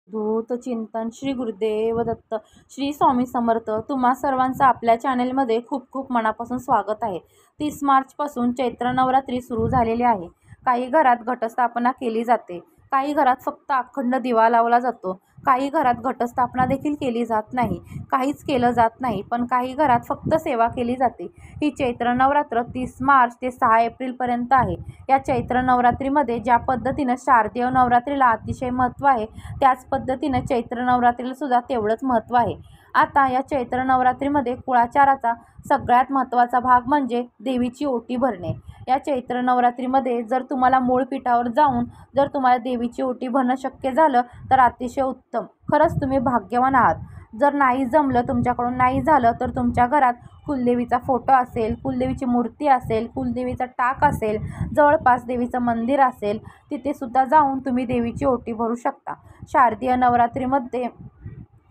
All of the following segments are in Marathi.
धूत चिंतन श्री गुरुदेव दत्त. श्री स्वामी समर्थ. तुम्हा सर्वांचं आपल्या चॅनेलमध्ये खूप खूप मनापासून स्वागत आहे. 30 मार्चपासून चैत्र नवरात्री सुरू झालेली आहे. काही घरात घटस्थापना केली जाते, काही घरात फक्त अखंड दिवा लावला जातो, काही घरात घटस्थापना देखील केली जात नाही, काहीच केलं जात नाही, पण काही घरात फक्त सेवा केली जाते. ही चैत्र नवरात्र 30 मार्च ते 6 एप्रिलपर्यंत आहे. या चैत्र नवरात्रीमध्ये ज्या पद्धतीनं शारदीय नवरात्रीला अतिशय महत्त्व आहे, त्याच पद्धतीनं चैत्र नवरात्रीला सुद्धा तेवढंच महत्त्व आहे. आता या चैत्र नवरात्रीमध्ये कुळाचाराचा सगळ्यात महत्त्वाचा भाग म्हणजे देवीची ओटी भरणे. या चैत्र नवरात्रीमध्ये जर तुम्हाला मूळ पीठावर जाऊन जर तुम्हाला देवीची ओटी भरणं शक्य झालं तर अतिशय उत्तम. खरंच तुम्ही भाग्यवान आहात. जर नाही जमलं, तुमच्याकडून नाही झालं, तर तुमच्या घरात कुलदेवीचा फोटो असेल, कुलदेवीची मूर्ती असेल, कुलदेवीचा टाक असेल, जवळपास देवीचं मंदिर असेल, तिथे सुद्धा जाऊन तुम्ही देवीची ओटी भरू शकता. शारदीय नवरात्रीमध्ये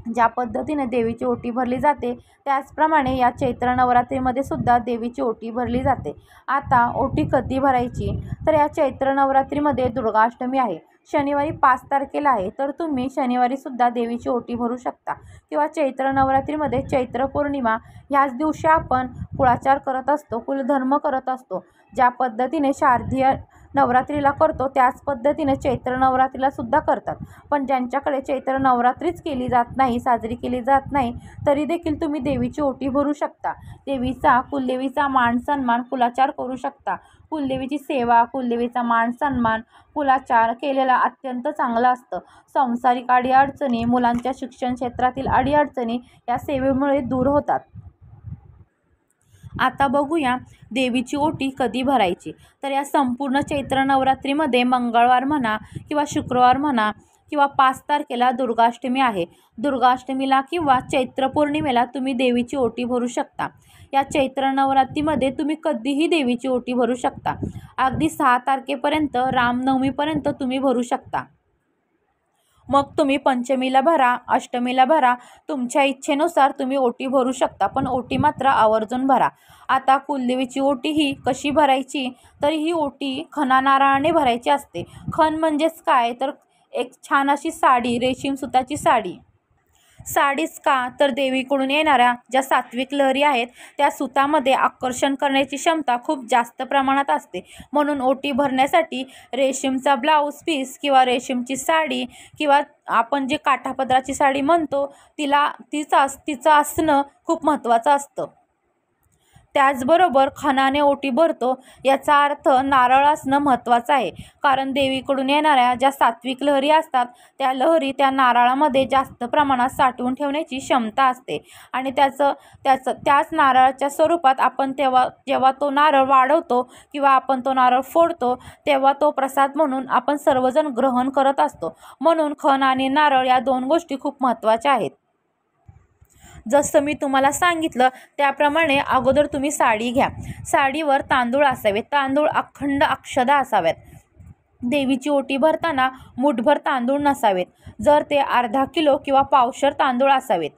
ज्या पद्धतीने देवीची ओटी भरली जाते, त्याचप्रमाणे या चैत्र नवरात्रीमध्ये सुद्धा देवीची ओटी भरली जाते. आता ओटी कधी भरायची, तर या चैत्र नवरात्रीमध्ये दुर्गाष्टमी आहे, शनिवारी 5 तारखेला आहे, तर तुम्ही शनिवारी सुद्धा देवीची ओटी भरू शकता. किंवा चैत्र नवरात्रीमध्ये चैत्र पौर्णिमा ह्याच दिवशी आपण कुळाचार करत असतो, कुलधर्म करत असतो. ज्या पद्धतीने शारदीय नवरात्रीला करतो त्याच पद्धतीने चैत्र नवरात्रीला सुद्धा करतात. पण ज्यांच्याकडे चैत्र नवरात्रीच केली जात नाही, साजरी केली जात नाही, तरी देखील तुम्ही देवीची ओटी भरू शकता. कुलदेवीचा मान सन्मान, कुलाचार करू शकता. कुलदेवीची सेवा, कुलदेवीचा मान सन्मान, कुलाचार केलेला अत्यंत चांगलं असतं. सांसारिक अडीअडचणी, मुलांच्या शिक्षण क्षेत्रातील अडीअडचणी या सेवेमुळे दूर होतात. आता बघूया देवीची ओटी कधी भरायची. तर या संपूर्ण चैत्र नवरात्रीमध्ये मंगळवार म्हणा किंवा शुक्रवार म्हणा किंवा 5 तारखेला दुर्गाष्टमी आहे. दुर्गाष्टमीला किंवा चैत्र पौर्णिमेला तुम्ही देवीची ओटी भरू शकता. या चैत्र नवरात्रीमध्ये तुम्ही कधीही देवीची ओटी भरू शकता. अगदी 6 तारखेपर्यंत, रामनवमीपर्यंत तुम्ही भरू शकता. मग तुम्ही पंचमीला भरा, अष्टमीला भरा, तुमच्या इच्छेनुसार तुम्ही ओटी भरू शकता, पण ओटी मात्र आवर्जून भरा. आता कुलदेवीची ओटी ही कशी भरायची, तर ही ओटी खणा नारळाने भरायची असते. खण म्हणजेच काय, तर एक छान अशी साडी, रेशीम सुताची साडीच का, तर देवीकडून येणाऱ्या ज्या सात्विक लहरी आहेत त्या सुतामध्ये आकर्षण करण्याची क्षमता खूप जास्त प्रमाणात असते. म्हणून ओटी भरण्यासाठी रेशीमचा ब्लाऊज पीस किंवा रेशीमची साडी किंवा आपण जे काठापदराची साडी म्हणतो तिचं असणं खूप महत्त्वाचं असतं. त्याचबरोबर खणाने ओटी भरतो याचा अर्थ नारळ असणं महत्त्वाचं आहे. कारण देवीकडून येणाऱ्या ज्या सात्विक लहरी असतात त्या लहरी त्या नारळामध्ये जास्त प्रमाणात साठवून ठेवण्याची क्षमता असते. आणि त्याच नारळाच्या स्वरूपात आपण जेव्हा तो नारळ वाढवतो किंवा आपण तो नारळ फोडतो तेव्हा तो प्रसाद म्हणून आपण सर्वजण ग्रहण करत असतो. म्हणून खण आणि नारळ या 2 गोष्टी खूप महत्त्वाच्या आहेत. जसं मी तुम्हाला सांगितलं त्याप्रमाणे अगोदर तुम्ही साडी घ्या. साडीवर तांदूळ असावेत, तांदूळ अखंड अक्षदा असाव्यात. देवीची ओटी भरताना मुठभर तांदूळ नसावेत. जर ते अर्धा किलो किंवा पावशर तांदूळ असावेत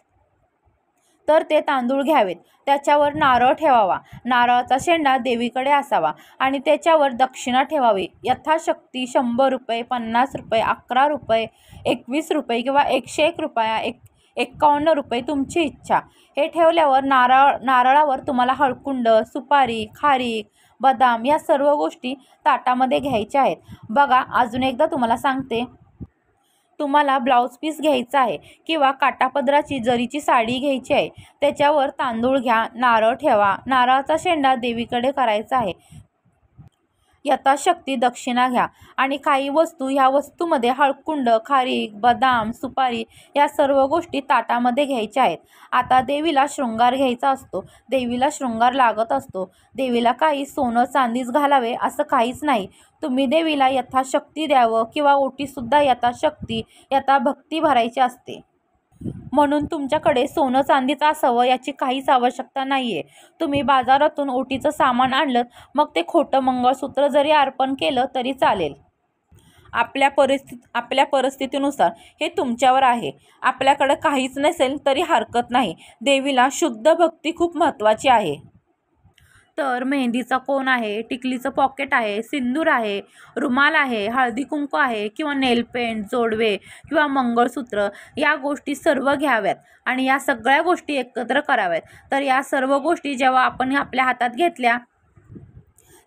तर ते तांदूळ घ्यावेत. त्याच्यावर नारळ ठेवावा. नारळाचा शेंडा देवीकडे असावा आणि त्याच्यावर दक्षिणा ठेवावी. यथाशक्ती 100 रुपये, 50 रुपये, 11 रुपये, 21 रुपये किंवा 101 रुपया, 51 रुपये, तुमची इच्छा. हे ठेवल्यावर नारळावर तुम्हाला हळकुंड, सुपारी, खारीक, बदाम या सर्व गोष्टी ताटामध्ये घ्यायच्या आहेत. बघा, अजून एकदा तुम्हाला सांगते. तुम्हाला ब्लाऊज पीस घ्यायचा आहे किंवा काठापदराची जरीची साडी घ्यायची आहे. त्याच्यावर तांदूळ घ्या, नारळ ठेवा, नारळाचा शेंडा देवीकडे करायचा आहे. यथाशक्ती दक्षिणा घ्या आणि काही वस्तू, ह्या वस्तूमध्ये हळकुंड, खारीक, बदाम, सुपारी या सर्व गोष्टी ताटामध्ये घ्यायच्या आहेत. आता देवीला शृंगार घ्यायचा असतो, देवीला शृंगार लागत असतो. देवीला काही सोनं चांदीच घालावे असं काहीच नाही. तुम्ही देवीला यथाशक्ती द्यावं किंवा ओटीसुद्धा यथाशक्ती, यथाभक्ती भरायची असते. म्हणून तुमच्याकडे सोनं चांदीचं असावं याची काहीच आवश्यकता नाही आहे. तुम्ही बाजारातून ओटीचं सामान आणलं, मग ते खोटं मंगळसूत्र जरी अर्पण केलं तरी चालेल. आपल्या परिस्थितीनुसार हे तुमच्यावर आहे. आपल्याकडे काहीच नसेल तरी हरकत नाही. देवीला शुद्ध भक्ती खूप महत्त्वाची आहे. तर मेहंदीचा कोन आहे, टिकलीचं पॉकेट आहे, सिंदूर आहे, रुमाल आहे, हळदी कुंकू आहे किंवा नेल पेंट, जोडवे किंवा मंगळसूत्र या गोष्टी सर्व घ्याव्यात आणि या सगळ्या गोष्टी एकत्र कराव्यात. तर या सर्व गोष्टी जेव्हा आपण आपल्या हातात घेतल्या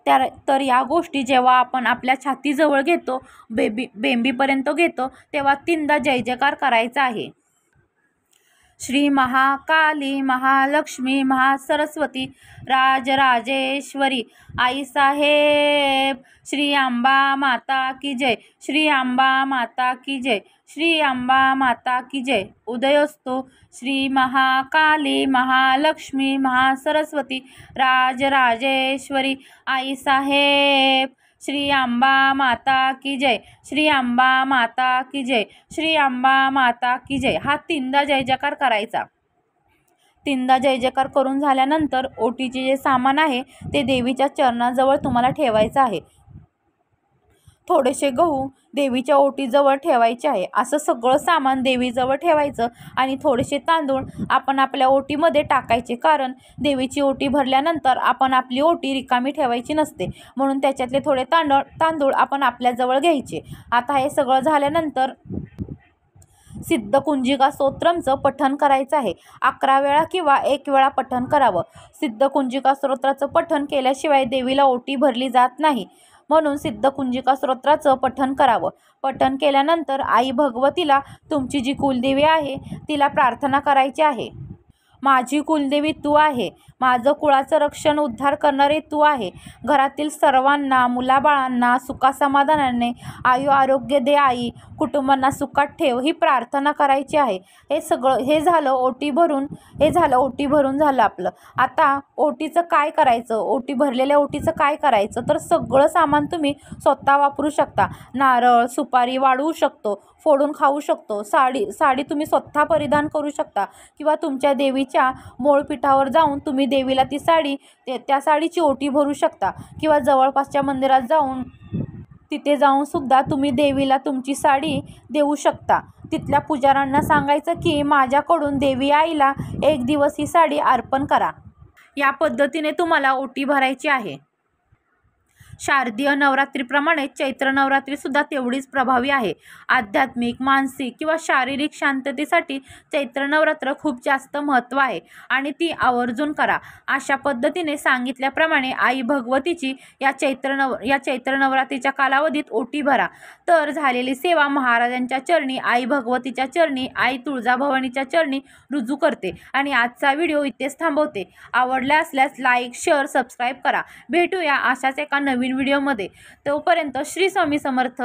तर या गोष्टी जेव्हा आपण आपल्या छातीजवळ घेतो, बेंबीपर्यंत घेतो, तेव्हा 3दा जय जयकार करायचा आहे. श्री महाकाली, महालक्ष्मी, महासरस्वती, राजराजेश्वरी, आईसाहेब, श्री अंबा माता की जय, श्री अंबा माता की जय, श्री अंबा माता की जय. उदयोस्तो. श्री महाकाली, महालक्ष्मी, महासरस्वती, राजराजेश्वरी, आईसाहेब, श्री अंबा माता की जय, श्री अंबा माता की जय, श्री अंबा माता की जय. हा 3दा जय जयकार करायचा. 3दा जय जयकार करून झाल्यानंतर ओटीचे जे सामान आहे ते देवीच्या चरणाजवळ तुम्हाला ठेवायचं आहे. थोडेसे गहू देवीच्या ओटीजवळ ठेवायचे आहे. असं सगळं सामान देवीजवळ ठेवायचं आणि थोडेसे तांदूळ आपण आपल्या ओटीमध्ये टाकायचे, कारण देवीची ओटी भरल्यानंतर आपण आपली ओटी रिकामी ठेवायची नसते, म्हणून त्याच्यातले थोडे तांदूळ आपण आपल्याजवळ घ्यायचे. आता हे सगळं झाल्यानंतर सिद्धकुंजिका स्तोत्रमचं पठण करायचं आहे. 11 वेळा किंवा 1 वेळा पठण करावं. सिद्धकुंजिका स्तोत्राचं पठण केल्याशिवाय देवीला ओटी भरली जात नाही, म्हणून सिद्धकुंजिका स्तोत्राचं पठण करावं. पठण केल्यानंतर आई भगवतीला, तुमची जी कुलदेवी आहे तिला प्रार्थना करायची आहे. माझी कुलदेवी तू आहे, माझं कुळाचं रक्षण उद्धार करणारे तू आहे. घरातील सर्वांना, मुलाबाळांना सुखासमाधानाने आयु आरोग्य दे आई, कुटुंबांना सुखात ठेव, ही प्रार्थना करायची आहे. हे झालं ओटी भरून झालं आपलं. आता ओटीचं काय करायचं, ओटी भरलेल्या ओटीचं काय करायचं, तर सगळं सामान तुम्ही स्वतः वापरू शकता. नारळ, सुपारी वाढवू शकतो, फोडून खाऊ शकतो. साडी तुम्ही स्वतः परिधान करू शकता किंवा तुमच्या देवीच्या मोळपीठावर जाऊन तुम्ही देवीला ती साडी, त्या साडीची ओटी भरू शकता किंवा जवळपासच्या मंदिरात तिथे जाऊन सुद्धा तुम्ही देवीला तुमची साडी देऊ शकता. तिथल्या पुजाऱ्यांना सांगायचं की माझ्याकडून देवी आईला 1 दिवस ही साडी अर्पण करा. या पद्धतीने तुम्हाला ओटी भरायची आहे. शारदीय नवरात्रीप्रमाणे चैत्र नवरात्रीसुद्धा तेवढीच प्रभावी आहे. आध्यात्मिक, मानसिक किंवा शारीरिक शांततेसाठी चैत्र नवरात्र खूप जास्त महत्त्व आहे आणि ती आवर्जून करा. अशा पद्धतीने सांगितल्याप्रमाणे आई भगवतीची या चैत्र नवरात्रीच्या कालावधीत ओटी भरा. तर झालेली सेवा महाराजांच्या चरणी, आई भगवतीच्या चरणी, आई तुळजाभवानीच्या चरणी रुजू करते आणि आजचा व्हिडिओ इथेच थांबवते. आवडला असल्यास लाईक, शेअर, सबस्क्राईब करा. भेटूया अशाच एका नवीन व्हिडिओमध्ये. तोपर्यंत श्री स्वामी समर्थ.